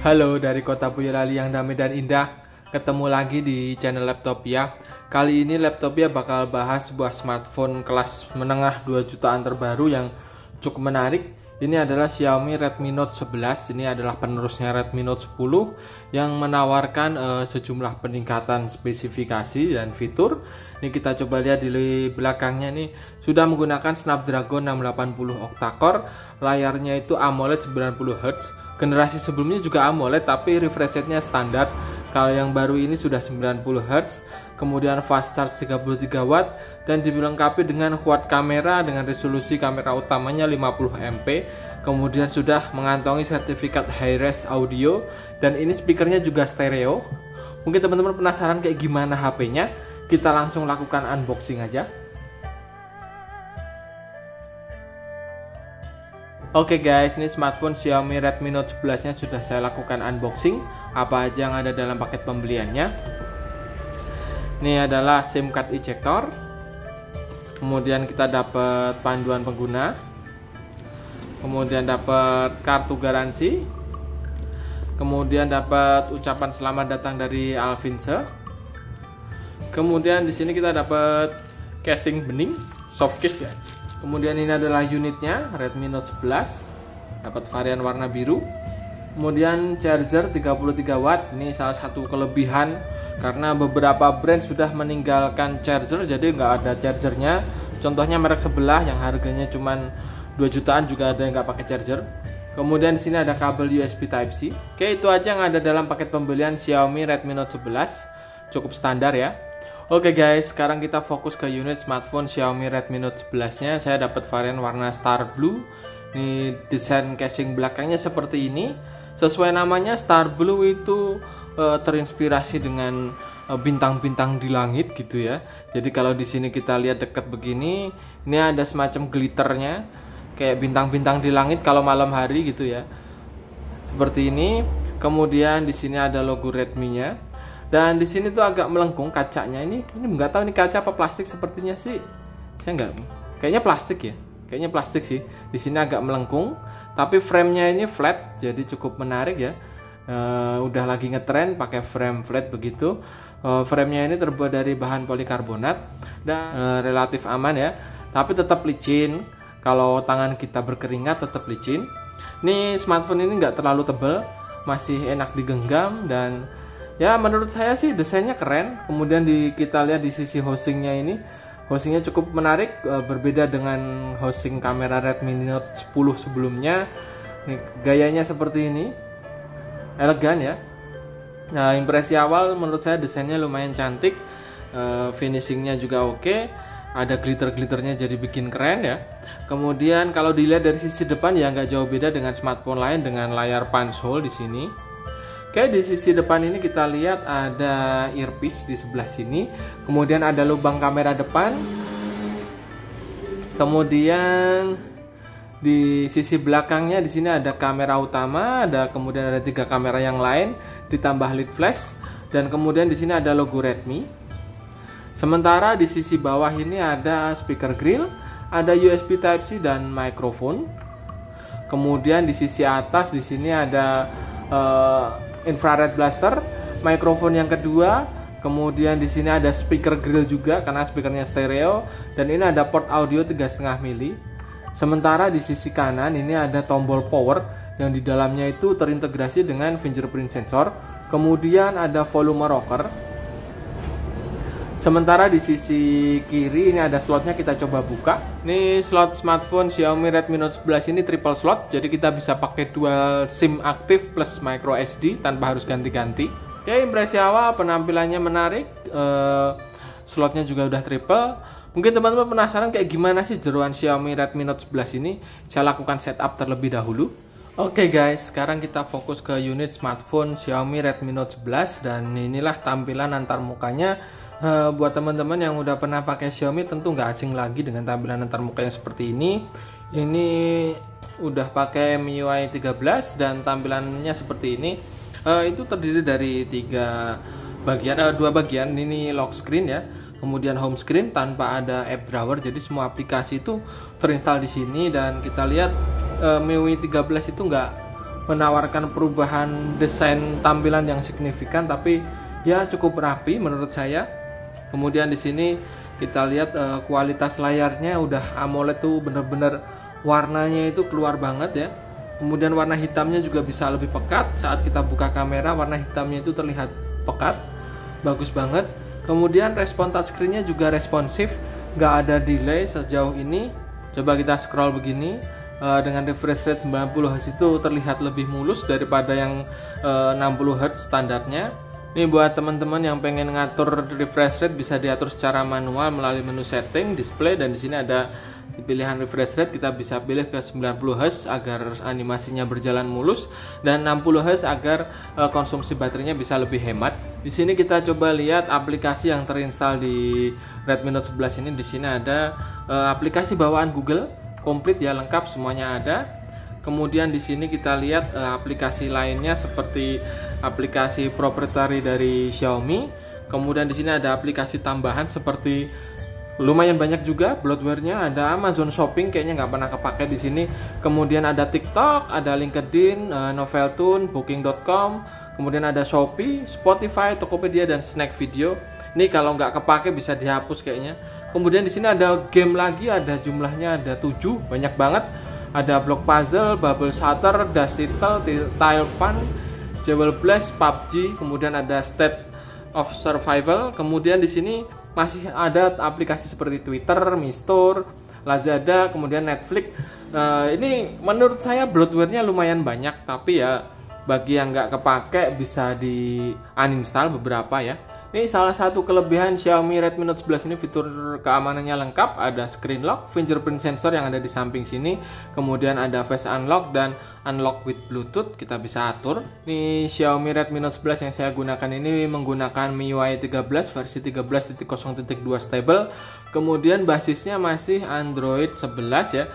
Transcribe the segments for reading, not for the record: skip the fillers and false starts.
Halo dari kota Boyolali yang damai dan indah. Ketemu lagi di channel Laptopia. Kali ini Laptopia bakal bahas sebuah smartphone kelas menengah 2 jutaan terbaru yang cukup menarik. Ini adalah Xiaomi Redmi Note 11. Ini adalah penerusnya Redmi Note 10 yang menawarkan sejumlah peningkatan spesifikasi dan fitur. Ini kita coba lihat di belakangnya nih, sudah menggunakan Snapdragon 680 octa-core. Layarnya itu AMOLED 90 Hz. Generasi sebelumnya juga AMOLED tapi refresh rate-nya standar. Kalau yang baru ini sudah 90 Hz. Kemudian fast charge 33 watt dan dilengkapi dengan quad kamera dengan resolusi kamera utamanya 50 MP. Kemudian sudah mengantongi sertifikat high-res audio dan ini speakernya juga stereo. Mungkin teman-teman penasaran kayak gimana HP-nya? Kita langsung lakukan unboxing aja. Oke guys, ini smartphone Xiaomi Redmi Note 11 nya sudah saya lakukan unboxing. Apa aja yang ada dalam paket pembeliannya. Ini adalah SIM card ejector. Kemudian kita dapat panduan pengguna. Kemudian dapat kartu garansi. Kemudian dapat ucapan selamat datang dari Alvinse. Kemudian di sini kita dapat casing bening, soft case ya. Kemudian ini adalah unitnya, Redmi Note 11. Dapat varian warna biru. Kemudian charger 33 watt. Ini salah satu kelebihan karena beberapa brand sudah meninggalkan charger, jadi nggak ada chargernya. Contohnya merek sebelah yang harganya cuma 2 jutaan juga ada yang nggak pakai charger. Kemudian di sini ada kabel USB Type-C. Oke, itu aja yang ada dalam paket pembelian Xiaomi Redmi Note 11. Cukup standar ya. Oke guys, sekarang kita fokus ke unit smartphone Xiaomi Redmi Note 11 nya. Saya dapat varian warna Star Blue. Ini desain casing belakangnya seperti ini. Sesuai namanya, Star Blue itu terinspirasi dengan bintang-bintang di langit gitu ya. Jadi kalau di sini kita lihat dekat begini, ini ada semacam glitternya kayak bintang-bintang di langit kalau malam hari gitu ya. Seperti ini. Kemudian di sini ada logo Redmi-nya. Dan di sini tuh agak melengkung kacanya. Ini nggak tahu ini kaca apa plastik sepertinya sih. Saya nggak, kayaknya plastik ya. Kayaknya plastik sih. Di sini agak melengkung, tapi frame-nya ini flat, jadi cukup menarik ya. Udah lagi ngetren pakai frame flat begitu. Frame-nya ini terbuat dari bahan polikarbonat dan relatif aman ya. Tapi tetap licin. Kalau tangan kita berkeringat tetap licin. Ini smartphone ini nggak terlalu tebal, masih enak digenggam dan ya menurut saya sih desainnya keren. Kemudian kita lihat di sisi housingnya ini, housingnya cukup menarik, berbeda dengan housing kamera Redmi Note 10 sebelumnya. Nih, gayanya seperti ini, elegan ya. Nah, impresi awal menurut saya desainnya lumayan cantik, finishingnya juga oke. Ada glitter-glitternya jadi bikin keren ya. Kemudian kalau dilihat dari sisi depan ya nggak jauh beda dengan smartphone lain dengan layar punch hole di sini. Oke, di sisi depan ini kita lihat ada earpiece di sebelah sini. Kemudian ada lubang kamera depan. Kemudian di sisi belakangnya di sini ada kamera utama, kemudian ada 3 kamera yang lain, ditambah led flash dan kemudian di sini ada logo Redmi. Sementara di sisi bawah ini ada speaker grill, ada USB Type-C dan mikrofon. Kemudian di sisi atas di sini ada infrared blaster, mikrofon yang kedua, kemudian di sini ada speaker grill juga karena speakernya stereo dan ini ada port audio 3,5 mili. Sementara di sisi kanan ini ada tombol power yang di dalamnya itu terintegrasi dengan fingerprint sensor. Kemudian ada volume rocker. Sementara di sisi kiri ini ada slotnya, kita coba buka. Ini slot smartphone Xiaomi Redmi Note 11 ini triple slot, jadi kita bisa pakai dual SIM aktif plus micro SD tanpa harus ganti-ganti. Ya, impresi awal penampilannya menarik, slotnya juga udah triple. Mungkin teman-teman penasaran kayak gimana sih jeroan Xiaomi Redmi Note 11 ini. Saya lakukan setup terlebih dahulu. Oke guys, sekarang kita fokus ke unit smartphone Xiaomi Redmi Note 11 dan inilah tampilan antar mukanya. Buat teman-teman yang udah pernah pakai Xiaomi tentu nggak asing lagi dengan tampilan antar mukanya seperti ini. Ini udah pakai MIUI 13 dan tampilannya seperti ini. Itu terdiri dari 2 bagian. Ini lock screen ya. Kemudian home screen tanpa ada app drawer. Jadi semua aplikasi itu terinstall di sini dan kita lihat MIUI 13 itu nggak menawarkan perubahan desain tampilan yang signifikan, tapi ya cukup rapi menurut saya. Kemudian di sini kita lihat kualitas layarnya udah AMOLED tuh bener-bener warnanya itu keluar banget ya. Kemudian warna hitamnya juga bisa lebih pekat, saat kita buka kamera warna hitamnya itu terlihat pekat, bagus banget. Kemudian respon touchscreen-nya juga responsif, nggak ada delay sejauh ini. Coba kita scroll begini, dengan refresh rate 90Hz itu terlihat lebih mulus daripada yang 60Hz standarnya. Ini buat teman-teman yang pengen ngatur refresh rate bisa diatur secara manual melalui menu setting, display, dan di sini ada pilihan refresh rate, kita bisa pilih ke 90Hz agar animasinya berjalan mulus dan 60Hz agar konsumsi baterainya bisa lebih hemat. Di sini kita coba lihat aplikasi yang terinstall di Redmi Note 11 ini. Di sini ada aplikasi bawaan Google, komplit ya, lengkap semuanya ada. Kemudian di sini kita lihat aplikasi lainnya seperti aplikasi proprietary dari Xiaomi. Kemudian di sini ada aplikasi tambahan seperti lumayan banyak juga bloatware-nya, ada Amazon Shopping kayaknya nggak pernah kepake di sini. Kemudian ada TikTok, ada LinkedIn, Noveltoon, Booking.com, kemudian ada Shopee, Spotify, Tokopedia, dan Snack Video. Ini kalau nggak kepake bisa dihapus kayaknya. Kemudian di sini ada game lagi, ada jumlahnya ada 7, banyak banget. Ada Block Puzzle, Bubble Shutter, Dust Settle, Tile Fun, Jewel Blast, PUBG, kemudian ada State of Survival. Kemudian di sini masih ada aplikasi seperti Twitter, Mistore, Lazada, kemudian Netflix. Ini menurut saya bloatware-nya lumayan banyak, tapi ya bagi yang nggak kepake bisa di uninstall beberapa ya. Ini salah satu kelebihan Xiaomi Redmi Note 11 ini, fitur keamanannya lengkap, ada screen lock, fingerprint sensor yang ada di samping sini, kemudian ada face unlock dan unlock with Bluetooth, kita bisa atur. Ini Xiaomi Redmi Note 11 yang saya gunakan ini menggunakan MIUI 13 versi 13.0.2 stable, kemudian basisnya masih Android 11 ya.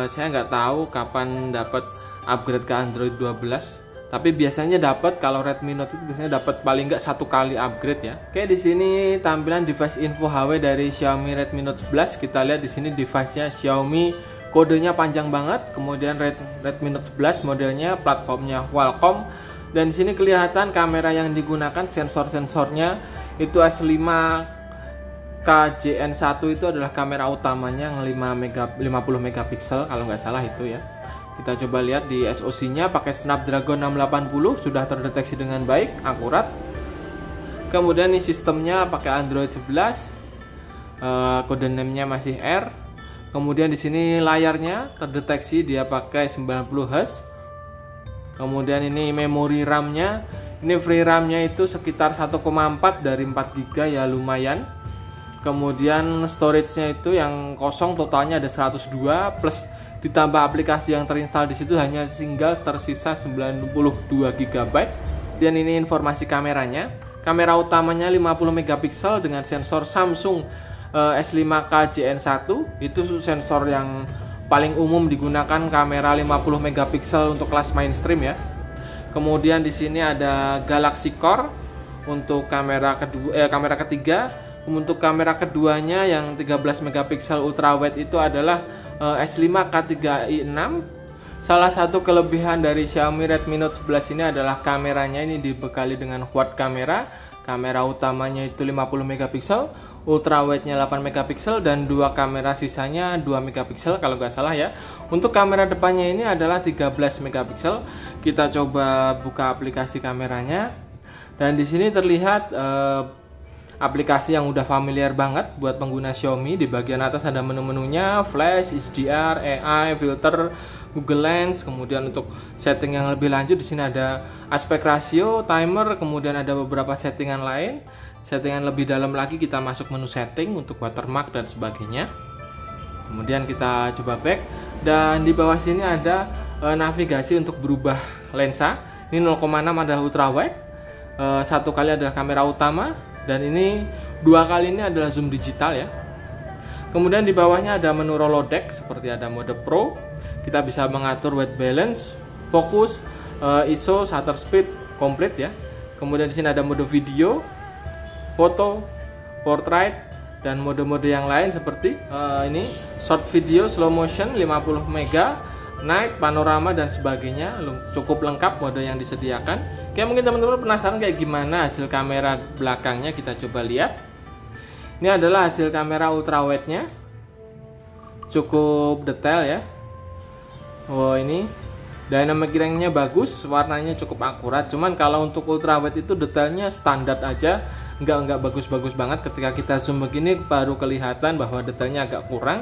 Saya nggak tahu kapan dapat upgrade ke Android 12. Tapi biasanya dapat, kalau Redmi Note itu biasanya dapat paling nggak 1 kali upgrade ya. Oke, di sini tampilan device info HW dari Xiaomi Redmi Note 11. Kita lihat di sini device-nya Xiaomi, kodenya panjang banget. Kemudian Redmi Note 11 modelnya, platformnya Qualcomm. Dan di sini kelihatan kamera yang digunakan, sensor-sensornya itu S5 KJN1 itu adalah kamera utamanya yang 50 megapiksel kalau nggak salah itu ya. Kita coba lihat di SoC-nya pakai Snapdragon 680, sudah terdeteksi dengan baik, akurat. Kemudian ini sistemnya pakai Android 11, kode name-nya masih R. Kemudian di sini layarnya terdeteksi dia pakai 90Hz. Kemudian ini memori RAM-nya, ini free RAM-nya itu sekitar 1,4 dari 4 GB ya, lumayan. Kemudian storage-nya itu yang kosong totalnya ada 102 plus ditambah aplikasi yang terinstall di situ hanya tinggal tersisa 92 GB. Dan ini informasi kameranya. Kamera utamanya 50 megapiksel dengan sensor Samsung S5 KJN1. Itu sensor yang paling umum digunakan, kamera 50 megapiksel untuk kelas mainstream ya. Kemudian di sini ada Galaxy Core untuk kamera ketiga. Untuk kamera keduanya yang 13 megapiksel ultrawide itu adalah S5 K3i6. Salah satu kelebihan dari Xiaomi Redmi Note 11 ini adalah kameranya ini dibekali dengan quad kamera. Kamera utamanya itu 50 megapiksel, ultrawide-nya 8 megapiksel dan dua kamera sisanya 2 megapiksel kalau nggak salah ya. Untuk kamera depannya ini adalah 13 megapiksel. Kita coba buka aplikasi kameranya. Dan di sini terlihat aplikasi yang udah familiar banget buat pengguna Xiaomi. Di bagian atas ada menu-menunya, flash, HDR, AI, filter, Google Lens. Kemudian untuk setting yang lebih lanjut di sini ada aspek ratio, timer, kemudian ada beberapa settingan lain. Settingan lebih dalam lagi kita masuk menu setting untuk watermark dan sebagainya. Kemudian kita coba back dan di bawah sini ada navigasi untuk berubah lensa. Ini 0,6 adalah ultrawide, 1 kali adalah kamera utama. Dan ini 2 kali ini adalah zoom digital ya. Kemudian di bawahnya ada menu Rolodex, seperti ada mode Pro. Kita bisa mengatur white balance, fokus, ISO, shutter speed, komplit ya. Kemudian di sini ada mode video, foto, portrait, dan mode-mode yang lain seperti ini short video slow motion 50 mega, night, panorama dan sebagainya, cukup lengkap mode yang disediakan. Oke, mungkin teman-teman penasaran kayak gimana hasil kamera belakangnya, kita coba lihat. Ini adalah hasil kamera ultrawide-nya, cukup detail ya. Oh, ini dynamic range-nya bagus, warnanya cukup akurat. Cuman kalau untuk ultrawide itu detailnya standar aja, nggak bagus-bagus banget. Ketika kita zoom begini baru kelihatan bahwa detailnya agak kurang.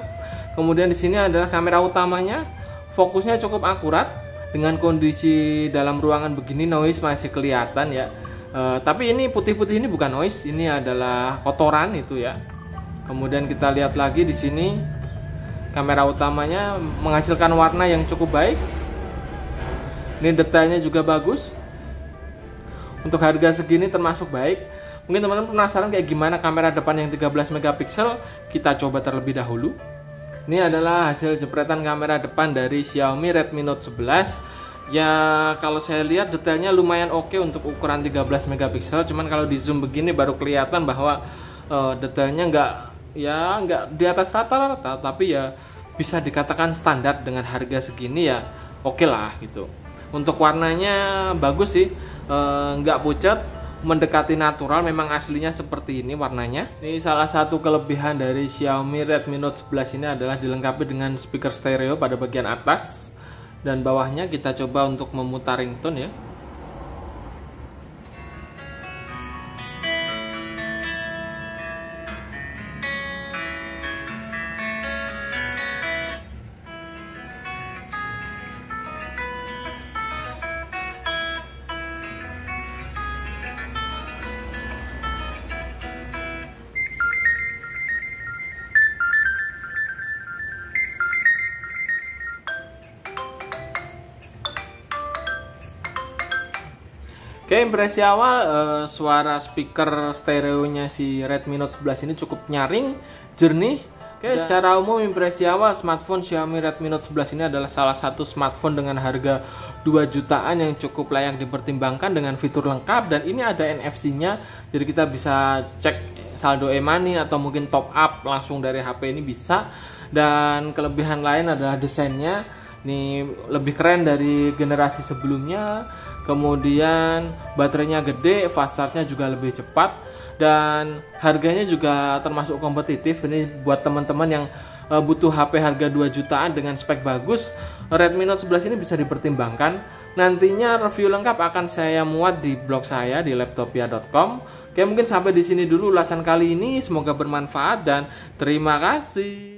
Kemudian di sini adalah kamera utamanya, fokusnya cukup akurat. Dengan kondisi dalam ruangan begini noise masih kelihatan ya. Tapi ini putih-putih ini bukan noise, ini adalah kotoran itu ya. Kemudian kita lihat lagi di sini kamera utamanya menghasilkan warna yang cukup baik. Ini detailnya juga bagus. Untuk harga segini termasuk baik. Mungkin teman-teman penasaran kayak gimana kamera depan yang 13 megapiksel, kita coba terlebih dahulu. Ini adalah hasil jepretan kamera depan dari Xiaomi Redmi Note 11. Ya, kalau saya lihat detailnya lumayan oke untuk ukuran 13 megapiksel. Cuman kalau di zoom begini baru kelihatan bahwa detailnya nggak di atas rata-rata, tapi ya bisa dikatakan standar dengan harga segini ya oke lah gitu. Untuk warnanya bagus sih, nggak pucat, mendekati natural, memang aslinya seperti ini warnanya. Ini salah satu kelebihan dari Xiaomi Redmi Note 11 ini adalah dilengkapi dengan speaker stereo pada bagian atas dan bawahnya. Kita coba untuk memutar ringtone ya. Oke, impresi awal suara speaker stereonya si Redmi Note 11 ini cukup nyaring, jernih. Oke, secara umum impresi awal smartphone Xiaomi Redmi Note 11 ini adalah salah satu smartphone dengan harga 2 jutaan yang cukup layak dipertimbangkan dengan fitur lengkap, dan ini ada NFC-nya. Jadi kita bisa cek saldo e-money atau mungkin top up langsung dari HP ini bisa. Dan kelebihan lain adalah desainnya. Ini lebih keren dari generasi sebelumnya. Kemudian baterainya gede, fast charge-nya juga lebih cepat, dan harganya juga termasuk kompetitif. Ini buat teman-teman yang butuh HP harga 2 jutaan dengan spek bagus, Redmi Note 11 ini bisa dipertimbangkan. Nantinya review lengkap akan saya muat di blog saya di laptopia.com. Oke, mungkin sampai di sini dulu ulasan kali ini, semoga bermanfaat dan terima kasih.